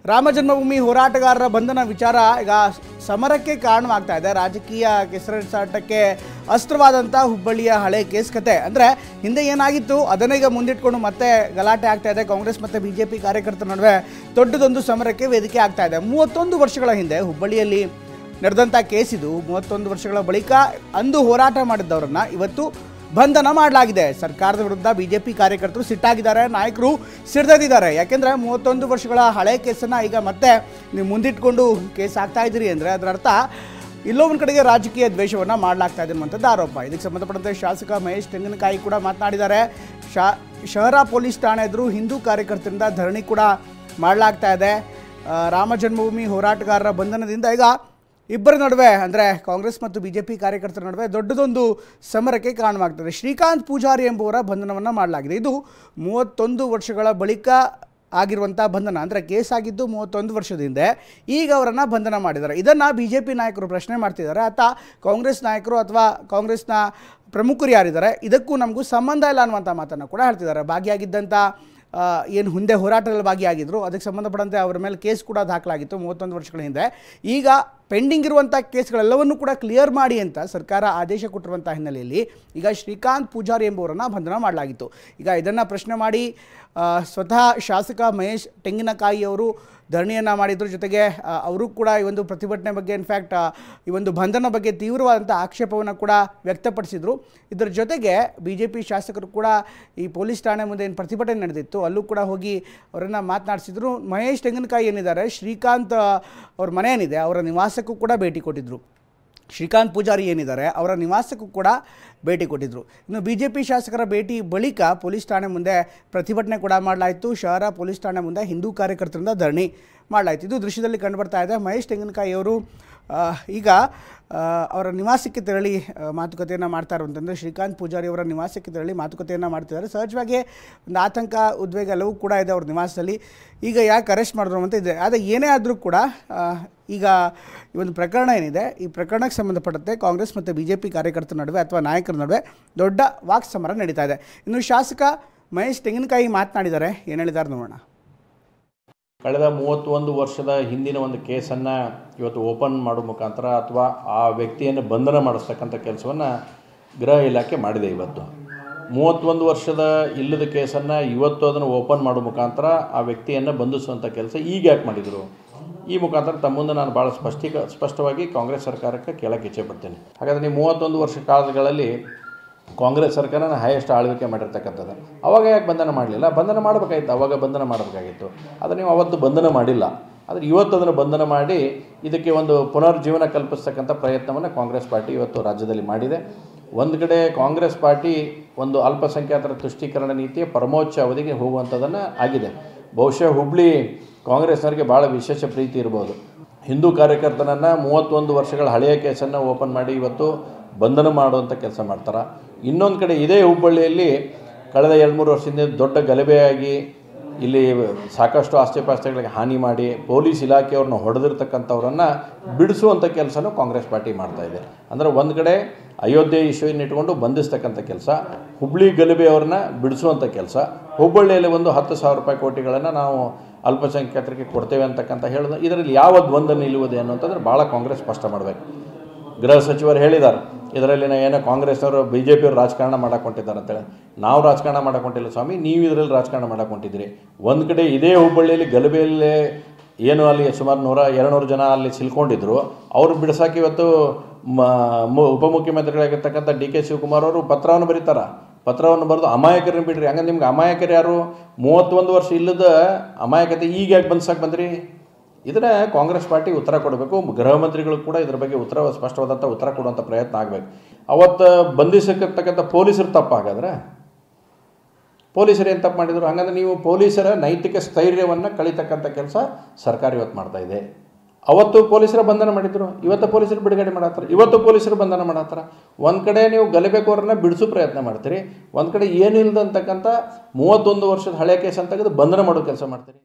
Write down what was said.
ರಾಮ ಜನ್ಮಭೂಮಿ ಹೋರಾಟಗಾರರ ಬಂಧನ ವಿಚಾರ ಈಗ ಸಮರಕ್ಕೆ ಕಾರಣವಾಗ್ತಾ ಇದೆ. ರಾಜಕೀಯ ಕೆಸರೆರಚಾಟಕ್ಕೆ ಅಸ್ತ್ರವಾದಂಥ ಹುಬ್ಬಳ್ಳಿಯ ಹಳೆ ಕೇಸ್ ಕತೆ ಅಂದರೆ ಹಿಂದೆ ಏನಾಗಿತ್ತು ಅದನ್ನೇ ಈಗ ಮುಂದಿಟ್ಕೊಂಡು ಮತ್ತೆ ಗಲಾಟೆ ಆಗ್ತಾ ಇದೆ. ಕಾಂಗ್ರೆಸ್ ಮತ್ತು BJP ಕಾರ್ಯಕರ್ತರ ನಡುವೆ ದೊಡ್ಡದೊಂದು ಸಮರಕ್ಕೆ ವೇದಿಕೆ ಆಗ್ತಾ ಇದೆ. 31 ವರ್ಷಗಳ ಹಿಂದೆ ಹುಬ್ಬಳ್ಳಿಯಲ್ಲಿ ನಡೆದಂಥ ಕೇಸ್ ಇದು. 31 ವರ್ಷಗಳ ಬಳಿಕ ಅಂದು ಹೋರಾಟ ಮಾಡಿದ್ದವರನ್ನು ಇವತ್ತು ಬಂಧನ ಮಾಡಲಾಗಿದೆ. ಸರ್ಕಾರದ ವಿರುದ್ಧ BJP ಕಾರ್ಯಕರ್ತರು ಸಿಟ್ಟಾಗಿದ್ದಾರೆ, ನಾಯಕರು ಸಿಡ್ದಿದ್ದಾರೆ. ಯಾಕೆಂದರೆ 31 ವರ್ಷಗಳ ಹಳೆ ಕೇಸನ್ನು ಈಗ ಮತ್ತೆ ನೀವು ಮುಂದಿಟ್ಕೊಂಡು ಕೇಸ್ ಆಗ್ತಾ ಇದ್ದೀರಿ ಅಂದರೆ ಅದರ ಅರ್ಥ ಇಲ್ಲೋ ಒಂದು ಕಡೆಗೆ ರಾಜಕೀಯ ದ್ವೇಷವನ್ನು ಮಾಡಲಾಗ್ತಾ ಇದೆ ಅನ್ನುವಂಥದ್ದು ಆರೋಪ. ಇದಕ್ಕೆ ಸಂಬಂಧಪಟ್ಟಂತೆ ಶಾಸಕ ಮಹೇಶ್ ತೆಂಗಿನಕಾಯಿ ಕೂಡ ಮಾತನಾಡಿದ್ದಾರೆ. ಶಹರ ಪೊಲೀಸ್ ಠಾಣೆ ಎದುರು ಹಿಂದೂ ಕಾರ್ಯಕರ್ತರಿಂದ ಧರಣಿ ಕೂಡ ಮಾಡಲಾಗ್ತಾ ಇದೆ. ರಾಮ ಜನ್ಮಭೂಮಿ ಹೋರಾಟಗಾರರ ಬಂಧನದಿಂದ ಈಗ ಇಬ್ಬರ ನಡುವೆ ಅಂದರೆ ಕಾಂಗ್ರೆಸ್ ಮತ್ತು BJP ಕಾರ್ಯಕರ್ತರ ನಡುವೆ ದೊಡ್ಡದೊಂದು ಸಮರಕ್ಕೆ ಕಾರಣವಾಗ್ತದೆ. ಶ್ರೀಕಾಂತ್ ಪೂಜಾರಿ ಎಂಬುವರ ಬಂಧನವನ್ನು ಮಾಡಲಾಗಿದೆ. ಇದು 31 ವರ್ಷಗಳ ಬಳಿಕ ಆಗಿರುವಂಥ ಬಂಧನ. ಅಂದರೆ ಕೇಸ್ ಆಗಿದ್ದು 31 ವರ್ಷದ ಹಿಂದೆ, ಈಗ ಅವರನ್ನು ಬಂಧನ ಮಾಡಿದ್ದಾರೆ. ಇದನ್ನು BJP ನಾಯಕರು ಪ್ರಶ್ನೆ ಮಾಡ್ತಿದ್ದಾರೆ. ಕಾಂಗ್ರೆಸ್ ನಾಯಕರು ಅಥವಾ ಕಾಂಗ್ರೆಸ್ನ ಪ್ರಮುಖರು ಯಾರಿದ್ದಾರೆ ಇದಕ್ಕೂ ನಮಗೂ ಸಂಬಂಧ ಇಲ್ಲ ಅನ್ನುವಂಥ ಮಾತನ್ನು ಕೂಡ ಹೇಳ್ತಿದ್ದಾರೆ. ಭಾಗಿಯಾಗಿದ್ದಂಥ ಏನು ಹಿಂದೆ ಹೋರಾಟದಲ್ಲಿ ಭಾಗಿಯಾಗಿದ್ದರು ಅದಕ್ಕೆ ಸಂಬಂಧಪಟ್ಟಂತೆ ಅವರ ಮೇಲೆ ಕೇಸ್ ಕೂಡ ದಾಖಲಾಗಿತ್ತು 31 ವರ್ಷಗಳ ಹಿಂದೆ. ಈಗ ಪೆಂಡಿಂಗ್ ಇರುವಂಥ ಕೇಸ್ಗಳೆಲ್ಲವನ್ನೂ ಕೂಡ ಕ್ಲಿಯರ್ ಮಾಡಿ ಅಂತ ಸರ್ಕಾರ ಆದೇಶ ಕೊಟ್ಟಿರುವಂಥ ಹಿನ್ನೆಲೆಯಲ್ಲಿ ಈಗ ಶ್ರೀಕಾಂತ್ ಪೂಜಾರಿ ಎಂಬುವರನ್ನು ಬಂಧನ ಮಾಡಲಾಗಿತ್ತು. ಈಗ ಇದನ್ನು ಪ್ರಶ್ನೆ ಮಾಡಿ ಸ್ವತಃ ಶಾಸಕ ಮಹೇಶ್ ತೆಂಗಿನಕಾಯಿ ಅವರು ಧರಣಿಯನ್ನು ಮಾಡಿದ್ರ ಜೊತೆಗೆ ಅವರು ಕೂಡ ಈ ಒಂದು ಪ್ರತಿಭಟನೆ ಬಗ್ಗೆ ಇನ್ಫ್ಯಾಕ್ಟ್ ಈ ಒಂದು ಬಂಧನ ಬಗ್ಗೆ ತೀವ್ರವಾದಂಥ ಆಕ್ಷೇಪವನ್ನು ಕೂಡ ವ್ಯಕ್ತಪಡಿಸಿದರು. ಇದರ ಜೊತೆಗೆ BJP ಶಾಸಕರು ಕೂಡ ಈ ಪೊಲೀಸ್ ಠಾಣೆ ಮುಂದೆ ಏನು ಪ್ರತಿಭಟನೆ ನಡೆದಿತ್ತು ಅಲ್ಲೂ ಕೂಡ ಹೋಗಿ ಅವರನ್ನು ಮಾತನಾಡಿಸಿದರು. ಮಹೇಶ್ ತೆಂಗಿನಕಾಯಿ ಏನಿದ್ದಾರೆ, ಶ್ರೀಕಾಂತ್ ಅವ್ರ ಮನೆ ಏನಿದೆ ಅವರ ನಿವಾಸಕ್ಕೂ ಕೂಡ ಭೇಟಿ ಕೊಟ್ಟಿದ್ದರು. ಶ್ರೀಕಾಂತ್ ಪೂಜಾರಿ ಏನಿದ್ದಾರೆ ಅವರ ನಿವಾಸಕ್ಕೂ ಕೂಡ ಭೇಟಿ ಕೊಟ್ಟಿದ್ದರು. ಇನ್ನು BJP ಶಾಸಕರ ಭೇಟಿ ಬಳಿಕ ಪೊಲೀಸ್ ಠಾಣೆ ಮುಂದೆ ಪ್ರತಿಭಟನೆ ಕೂಡ ಮಾಡಲಾಯಿತು. ಶಹರ ಪೊಲೀಸ್ ಠಾಣೆ ಮುಂದೆ ಹಿಂದೂ ಕಾರ್ಯಕರ್ತರಿಂದ ಧರಣಿ ಮಾಡಲಾಯಿತು. ಇದು ದೃಶ್ಯದಲ್ಲಿ ಕಂಡುಬರ್ತಾ ಇದೆ. ಮಹೇಶ್ ತೆಂಗಿನಕಾಯಿ ಅವರು ಈಗ ಅವರ ನಿವಾಸಕ್ಕೆ ತೆರಳಿ ಮಾತುಕತೆಯನ್ನು ಮಾಡ್ತಾ ಇರುವಂತಂದರೆ ಶ್ರೀಕಾಂತ್ ಪೂಜಾರಿ ಅವರ ನಿವಾಸಕ್ಕೆ ತೆರಳಿ ಮಾತುಕತೆಯನ್ನು ಮಾಡ್ತಿದ್ದಾರೆ. ಸಹಜವಾಗಿ ಒಂದು ಆತಂಕ ಉದ್ವೇಗ ಎಲ್ಲವೂ ಕೂಡ ಇದೆ ಅವ್ರ ನಿವಾಸದಲ್ಲಿ. ಈಗ ಯಾಕೆ ಅರೆಸ್ಟ್ ಮಾಡಿದ್ರು ಅಂತ ಇದೆ. ಆದರೆ ಏನೇ ಆದರೂ ಕೂಡ ಈಗ ಈ ಒಂದು ಪ್ರಕರಣ ಏನಿದೆ ಈ ಪ್ರಕರಣಕ್ಕೆ ಸಂಬಂಧಪಟ್ಟಂತೆ ಕಾಂಗ್ರೆಸ್ ಮತ್ತು BJP ಕಾರ್ಯಕರ್ತರ ನಡುವೆ ಅಥವಾ ನಾಯಕರ ನಡುವೆ ದೊಡ್ಡ ವಾಕ್ಸಮರ ನಡೀತಾ ಇದೆ. ಇನ್ನು ಶಾಸಕ ಮಹೇಶ್ ತೆಂಗಿನಕಾಯಿ ಮಾತನಾಡಿದ್ದಾರೆ, ಏನು ಹೇಳಿದ್ದಾರೆ ನೋಡೋಣ. ಕಳೆದ 31 ವರ್ಷದ ಹಿಂದಿನ ಒಂದು ಕೇಸನ್ನು ಇವತ್ತು ಓಪನ್ ಮಾಡೋ ಮುಖಾಂತರ ಅಥವಾ ಆ ವ್ಯಕ್ತಿಯನ್ನು ಬಂಧನ ಮಾಡಿಸ್ತಕ್ಕಂಥ ಕೆಲಸವನ್ನು ಗೃಹ ಇಲಾಖೆ ಮಾಡಿದೆ. ಇವತ್ತು 31 ವರ್ಷದ ಇಲ್ಲದ ಕೇಸನ್ನು ಇವತ್ತು ಅದನ್ನು ಓಪನ್ ಮಾಡೋ ಮುಖಾಂತರ ಆ ವ್ಯಕ್ತಿಯನ್ನು ಬಂಧಿಸುವಂಥ ಕೆಲಸ ಈಗ ಯಾಕೆ ಮಾಡಿದರು? ಈ ಮುಖಾಂತರ ತಮ್ಮ ಮುಂದೆ ನಾನು ಭಾಳ ಸ್ಪಷ್ಟವಾಗಿ ಕಾಂಗ್ರೆಸ್ ಸರ್ಕಾರಕ್ಕೆ ಕೇಳಕ್ಕೆ ಇಚ್ಛೆ ಪಡ್ತೇನೆ. ಹಾಗಾದರೆ ನೀವು 31 ವರ್ಷ ಕಾಲಗಳಲ್ಲಿ ಕಾಂಗ್ರೆಸ್ ಸರ್ಕಾರನ ಹೈಯೆಸ್ಟ್ ಆಳ್ವಿಕೆ ಮಾಡಿರ್ತಕ್ಕಂಥದ್ದು. ಅವಾಗ ಯಾಕೆ ಬಂಧನ ಮಾಡಲಿಲ್ಲ? ಬಂಧನ ಮಾಡಬೇಕಾಗಿತ್ತು, ಅವಾಗ ಬಂಧನ ಮಾಡಬೇಕಾಗಿತ್ತು. ಆದರೆ ನೀವು ಅವತ್ತು ಬಂಧನ ಮಾಡಿಲ್ಲ. ಆದರೆ ಇವತ್ತು ಅದನ್ನು ಬಂಧನ ಮಾಡಿ ಇದಕ್ಕೆ ಒಂದು ಪುನರ್ಜೀವನ ಕಲ್ಪಿಸ್ತಕ್ಕಂಥ ಪ್ರಯತ್ನವನ್ನು ಕಾಂಗ್ರೆಸ್ ಪಾರ್ಟಿ ಇವತ್ತು ರಾಜ್ಯದಲ್ಲಿ ಮಾಡಿದೆ. ಒಂದು ಕಡೆ ಕಾಂಗ್ರೆಸ್ ಪಾರ್ಟಿ ಒಂದು ಅಲ್ಪಸಂಖ್ಯಾತರ ತುಷ್ಟೀಕರಣ ನೀತಿಯ ಪರಮೋಚ್ಚ ಅವಧಿಗೆ ಹೋಗುವಂಥದ್ದನ್ನು ಆಗಿದೆ. ಬಹುಶಃ ಹುಬ್ಬಳ್ಳಿ ಕಾಂಗ್ರೆಸ್ನವರಿಗೆ ಭಾಳ ವಿಶೇಷ ಪ್ರೀತಿ ಇರ್ಬೋದು. ಹಿಂದೂ ಕಾರ್ಯಕರ್ತನನ್ನು 31 ವರ್ಷಗಳ ಹಳೆಯ ಕೇಸನ್ನು ಓಪನ್ ಮಾಡಿ ಇವತ್ತು ಬಂಧನ ಮಾಡುವಂಥ ಕೆಲಸ ಮಾಡ್ತಾರೆ. ಇನ್ನೊಂದು ಕಡೆ ಇದೇ ಹುಬ್ಬಳ್ಳಿಯಲ್ಲಿ ಕಳೆದ 2-3 ವರ್ಷದಿಂದ ದೊಡ್ಡ ಗಲಭೆಯಾಗಿ ಇಲ್ಲಿ ಸಾಕಷ್ಟು ಆಸ್ತಿಪಾಸ್ತಿಗಳಿಗೆ ಹಾನಿ ಮಾಡಿ ಪೊಲೀಸ್ ಇಲಾಖೆಯವ್ರನ್ನ ಹೊಡೆದಿರ್ತಕ್ಕಂಥವ್ರನ್ನು ಬಿಡಿಸುವಂಥ ಕೆಲಸನೂ ಕಾಂಗ್ರೆಸ್ ಪಾರ್ಟಿ ಮಾಡ್ತಾಯಿದೆ. ಅಂದರೆ ಒಂದು ಕಡೆ ಅಯೋಧ್ಯೆ ಇಶ್ಯೂವನ್ನು ಇಟ್ಕೊಂಡು ಬಂಧಿಸ್ತಕ್ಕಂಥ ಕೆಲಸ, ಹುಬ್ಬಳ್ಳಿ ಗಲಭೆಯವ್ರನ್ನ ಬಿಡಿಸುವಂಥ ಕೆಲಸ, ಹುಬ್ಬಳ್ಳಿಯಲ್ಲಿ ಒಂದು 10,000 ರೂಪಾಯಿ ಕೋಟಿಗಳನ್ನು ನಾವು ಅಲ್ಪಸಂಖ್ಯಾತರಿಗೆ ಕೊಡ್ತೇವೆ ಅಂತಕ್ಕಂಥ ಹೇಳೋದು. ಇದರಲ್ಲಿ ಯಾವ ದ್ವಂದ್ವ ನಿಲ್ಲುವುದೇ ಅನ್ನೋಂಥದ್ರೆ ಭಾಳ ಕಾಂಗ್ರೆಸ್ ಸ್ಪಷ್ಟ ಮಾಡಬೇಕು. ಗೃಹ ಸಚಿವರು ಹೇಳಿದ್ದಾರೆ ಇದರಲ್ಲಿ ಏನೋ ಕಾಂಗ್ರೆಸ್ನವರು BJPಯವರು ರಾಜಕಾರಣ ಮಾಡಕ್ಕೆ ಹೊಂಟಿದ್ದಾರೆ ಅಂತೇಳಿ. ನಾವು ರಾಜಕಾರಣ ಮಾಡಕ್ಕೆ ಹೊಂಟಿಲ್ಲ ಸ್ವಾಮಿ, ನೀವು ಇದರಲ್ಲಿ ರಾಜಕಾರಣ ಮಾಡಕ್ಕೆ ಹೊಂಟಿದ್ದೀರಿ. ಒಂದು ಕಡೆ ಇದೇ ಹುಬ್ಬಳ್ಳಿಯಲ್ಲಿ ಗಲಭೆಯಲ್ಲಿ ಏನು ಅಲ್ಲಿ ಸುಮಾರು 100-200 ಜನ ಅಲ್ಲಿ ಸಿಲ್ಕೊಂಡಿದ್ರು, ಅವರು ಬಿಡಿಸೋಕೆ ಇವತ್ತು ಉಪಮುಖ್ಯಮಂತ್ರಿಗಳಾಗಿರ್ತಕ್ಕಂಥ DK ಶಿವಕುಮಾರ್ ಅವರು ಪತ್ರವನ್ನು ಬರೀತಾರೆ. ಪತ್ರವನ್ನು ಬರೆದು ಅಮಾಯಕರನ್ನ ಬಿಡ್ರಿ. ಹಂಗಂದ್ರೆ ನಿಮ್ಗೆ ಅಮಾಯಕರು ಯಾರು? 31 ವರ್ಷ ಇಲ್ಲದ ಅಮಾಯಕತೆ ಈಗ ಯಾಕೆ ಬಂದ್ಸಕ್ಕೆ ಬಂದ್ರಿ? ಇದನ್ನು ಕಾಂಗ್ರೆಸ್ ಪಾರ್ಟಿ ಉತ್ತರ ಕೊಡಬೇಕು. ಗೃಹ ಮಂತ್ರಿಗಳು ಕೂಡ ಇದರ ಬಗ್ಗೆ ಸ್ಪಷ್ಟವಾದಂಥ ಉತ್ತರ ಕೊಡುವಂಥ ಪ್ರಯತ್ನ ಆಗಬೇಕು. ಅವತ್ತು ಬಂಧಿಸತಕ್ಕಂಥ ಪೊಲೀಸರು ತಪ್ಪಾಗಾದ್ರೆ ಪೊಲೀಸರು ಏನು ತಪ್ಪು ಮಾಡಿದರು? ಹಾಗಂದ್ರೆ ನೀವು ಪೊಲೀಸರ ನೈತಿಕ ಸ್ಥೈರ್ಯವನ್ನು ಕಳೀತಕ್ಕಂಥ ಕೆಲಸ ಸರ್ಕಾರ ಇವತ್ತು ಮಾಡ್ತಾ ಇದೆ. ಅವತ್ತು ಪೊಲೀಸರ ಬಂಧನ ಮಾಡಿದ್ರು, ಇವತ್ತು ಪೊಲೀಸರು ಬಿಡುಗಡೆ ಮಾಡತ್ತಾರೆ, ಇವತ್ತು ಪೊಲೀಸರು ಬಂಧನ ಮಾಡತ್ತಾರೆ. ಒಂದು ಕಡೆ ನೀವು ಗಲಭೆಕೋರನ್ನ ಬಿಡಿಸೋ ಪ್ರಯತ್ನ ಮಾಡ್ತೀರಿ, ಒಂದು ಕಡೆ ಏನಿಲ್ಲದಂತಕ್ಕಂಥ 31 ವರ್ಷದ ಹಳೆಯ ಕೇಸ್ ಅಂತ ತೆಗೆದು ಬಂಧನ ಮಾಡೋ ಕೆಲಸ ಮಾಡ್ತೀರಿ.